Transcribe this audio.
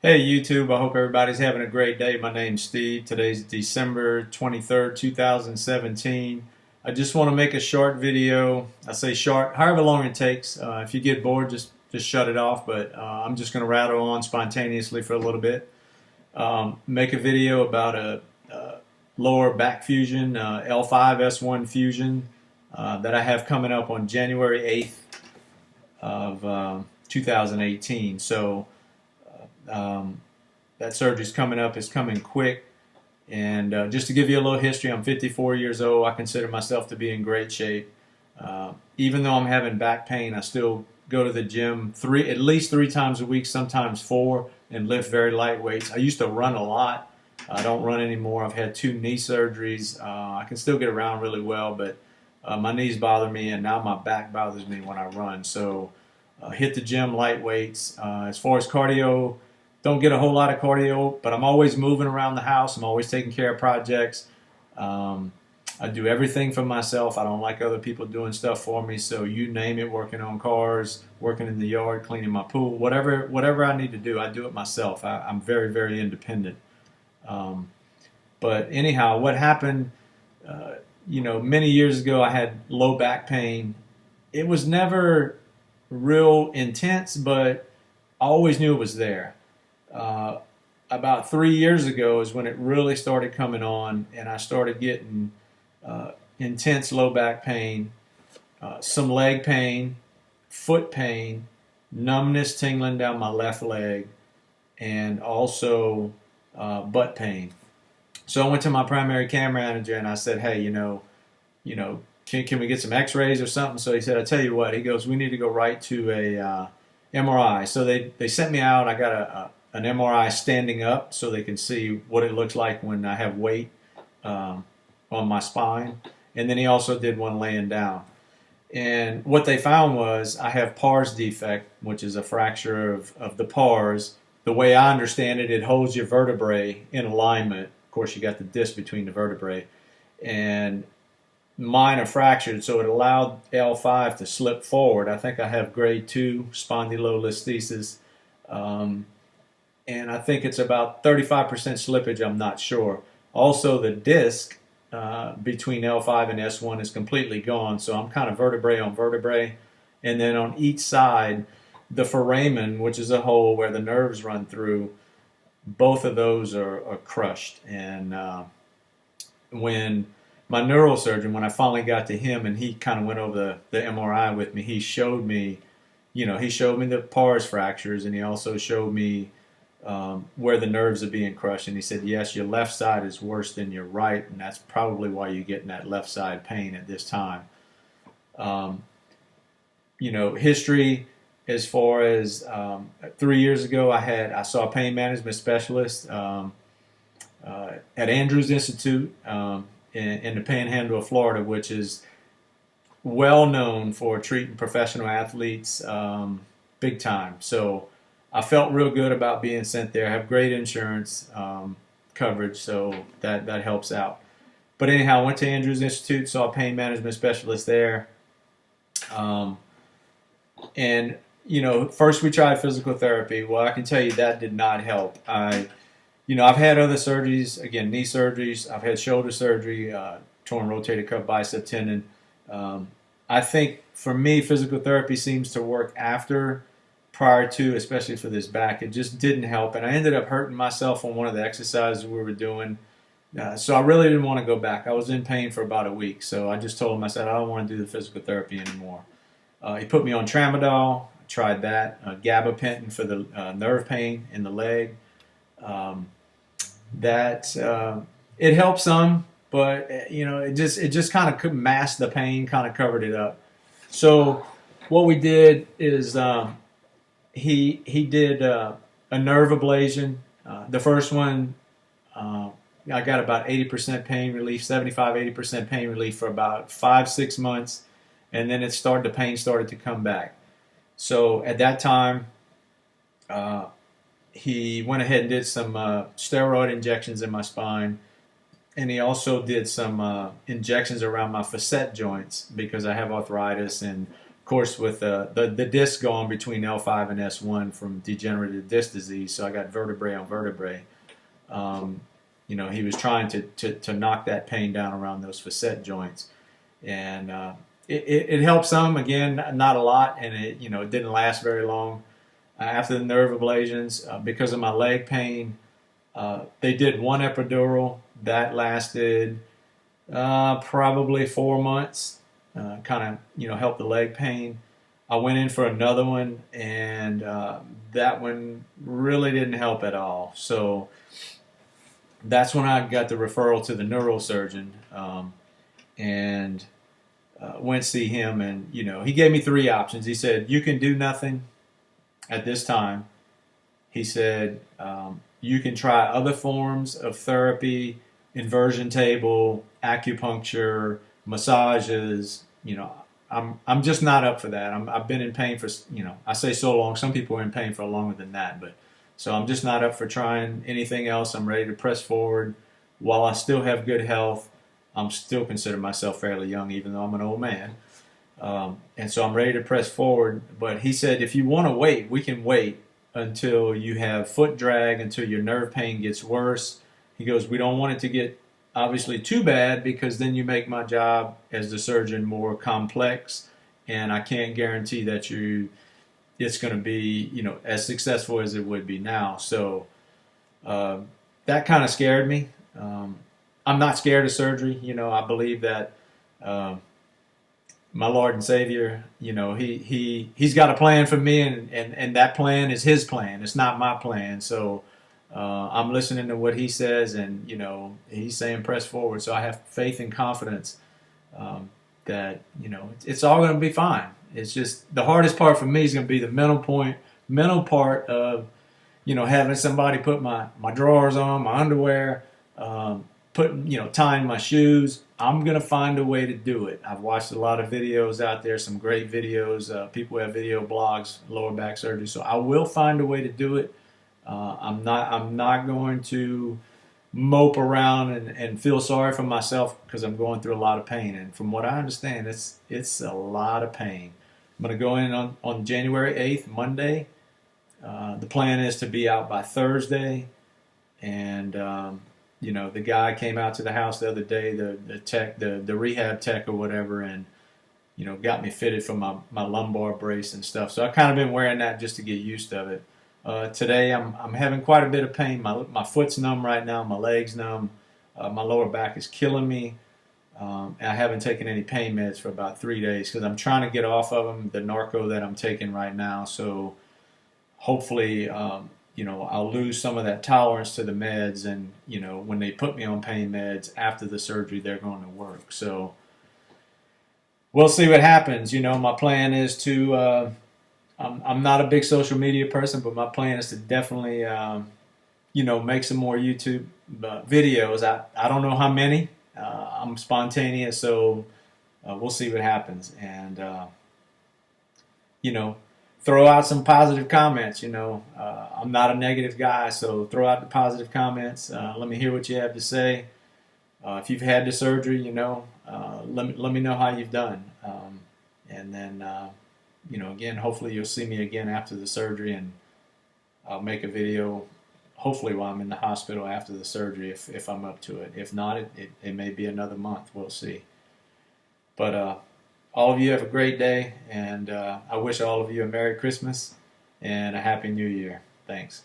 Hey YouTube, I hope everybody's having a great day. My name's Steve. Today's December 23rd, 2017. I just want to make a short video. I say short, however long it takes. If you get bored, just shut it off. But I'm just going to rattle on spontaneously for a little bit. Make a video about a lower back fusion, L5 S1 fusion that I have coming up on January 8th of 2018. So that surgery is coming up, is coming quick. And just to give you a little history, I'm 54 years old. I consider myself to be in great shape. Even though I'm having back pain, I still go to the gym at least three times a week, sometimes four, and lift very light weights. I used to run a lot. I don't run anymore. I've had 2 knee surgeries. I can still get around really well, but my knees bother me, and now my back bothers me when I run. So hit the gym, light weights. As far as cardio, don't get a whole lot of cardio, but I'm always moving around the house. I'm always taking care of projects. I do everything for myself. I don't like other people doing stuff for me. So you name it, working on cars, working in the yard, cleaning my pool, whatever I need to do, I do it myself. I'm very, very independent. But anyhow, what happened, many years ago, I had low back pain. It was never real intense, but I always knew it was there. About 3 years ago is when it really started coming on, and I started getting intense low back pain, some leg pain, foot pain, numbness tingling down my left leg, and also butt pain. So I went to my primary care manager and I said, hey, can we get some x-rays or something? So he said, I tell you what, he goes, we need to go right to a MRI. So they sent me out. I got an MRI standing up so they can see what it looks like when I have weight on my spine. And then he also did one laying down. And what they found was I have pars defect, which is a fracture of the pars. The way I understand it, it holds your vertebrae in alignment. Of course, you got the disc between the vertebrae. And mine are fractured, so it allowed L5 to slip forward. I think I have grade 2 spondylolisthesis. And I think it's about 35% slippage, I'm not sure. Also, the disc between L5 and S1 is completely gone, so I'm kind of vertebrae on vertebrae. And then on each side, the foramen, which is a hole where the nerves run through, both of those are crushed. And when my neurosurgeon, when I finally got to him and he kind of went over the MRI with me, he showed me the pars fractures, and he also showed me where the nerves are being crushed. And he said, yes, your left side is worse than your right, and that's probably why you're getting that left side pain at this time. History as far as 3 years ago, I saw a pain management specialist at Andrews Institute in the Panhandle of Florida, which is well known for treating professional athletes big time. So I felt real good about being sent there. I have great insurance coverage, so that helps out. But anyhow, I went to Andrews Institute, saw a pain management specialist there. And first we tried physical therapy. Well, I can tell you that did not help. I've had other surgeries, again, knee surgeries. I've had shoulder surgery, torn rotator cuff bicep tendon. I think for me, physical therapy seems to work prior to, especially for this back. It just didn't help, and I ended up hurting myself on one of the exercises we were doing. So I really didn't want to go back. I was in pain for about a week, so I just told him, I said, I don't want to do the physical therapy anymore. He put me on tramadol. I tried that. Gabapentin for the nerve pain in the leg. It helped some, but it just kind of masked the pain, kind of covered it up. So what we did is he did a nerve ablation. The first one, I got about 80% pain relief, 75-80% pain relief for about 5-6 months, and then the pain started to come back. So at that time, he went ahead and did some steroid injections in my spine, and he also did some injections around my facet joints because I have arthritis, and of course, with the disc going between L5 and S1 from degenerative disc disease, so I got vertebrae on vertebrae. He was trying to knock that pain down around those facet joints, and it helped some. Again, not a lot, and it didn't last very long. After the nerve ablations, because of my leg pain, they did one epidural that lasted probably 4 months. Kind of helped the leg pain. I went in for another one, and that one really didn't help at all. So that's when I got the referral to the neurosurgeon, and went to see him. And he gave me 3 options. He said, you can do nothing at this time. He said, you can try other forms of therapy, inversion table, acupuncture, massages. I'm just not up for that. I've been in pain for, I say so long. Some people are in pain for longer than that, but so I'm just not up for trying anything else. I'm ready to press forward. While I still have good health, I'm still consider myself fairly young, even though I'm an old man. And so I'm ready to press forward. But he said, if you want to wait, we can wait until you have foot drag, until your nerve pain gets worse. He goes, we don't want it to get obviously too bad, because then you make my job as the surgeon more complex, and I can't guarantee that it's going to be as successful as it would be now. So that kind of scared me. I'm not scared of surgery. I believe that my Lord and Savior, he's got a plan for me, and that plan is his plan. It's not my plan. So I'm listening to what he says, and he's saying press forward. So I have faith and confidence that it's all going to be fine. It's just the hardest part for me is going to be the mental part of having somebody put my drawers on, my underwear, tying my shoes. I'm going to find a way to do it. I've watched a lot of videos out there, some great videos. People have video blogs, lower back surgery. So I will find a way to do it. I'm not going to mope around and feel sorry for myself, because I'm going through a lot of pain. And from what I understand, it's a lot of pain. I'm going to go in on January 8th, Monday. The plan is to be out by Thursday. And the guy came out to the house the other day, the tech, the rehab tech or whatever, and got me fitted for my lumbar brace and stuff. So I kind of been wearing that just to get used to it. Today I'm having quite a bit of pain. My foot's numb right now. My leg's numb. My lower back is killing me. And I haven't taken any pain meds for about 3 days, because I'm trying to get off of them, the narco that I'm taking right now. So hopefully, I'll lose some of that tolerance to the meds, and when they put me on pain meds after the surgery, they're going to work. So we'll see what happens. My plan is to. I'm not a big social media person, but my plan is to definitely, make some more YouTube videos. I don't know how many. I'm spontaneous, so we'll see what happens. And, throw out some positive comments. I'm not a negative guy, so throw out the positive comments. Let me hear what you have to say. If you've had the surgery, let me know how you've done. And then, again, hopefully you'll see me again after the surgery, and I'll make a video, hopefully while I'm in the hospital after the surgery, if I'm up to it. If not, it may be another month. We'll see. But all of you have a great day, and I wish all of you a Merry Christmas and a Happy New Year. Thanks.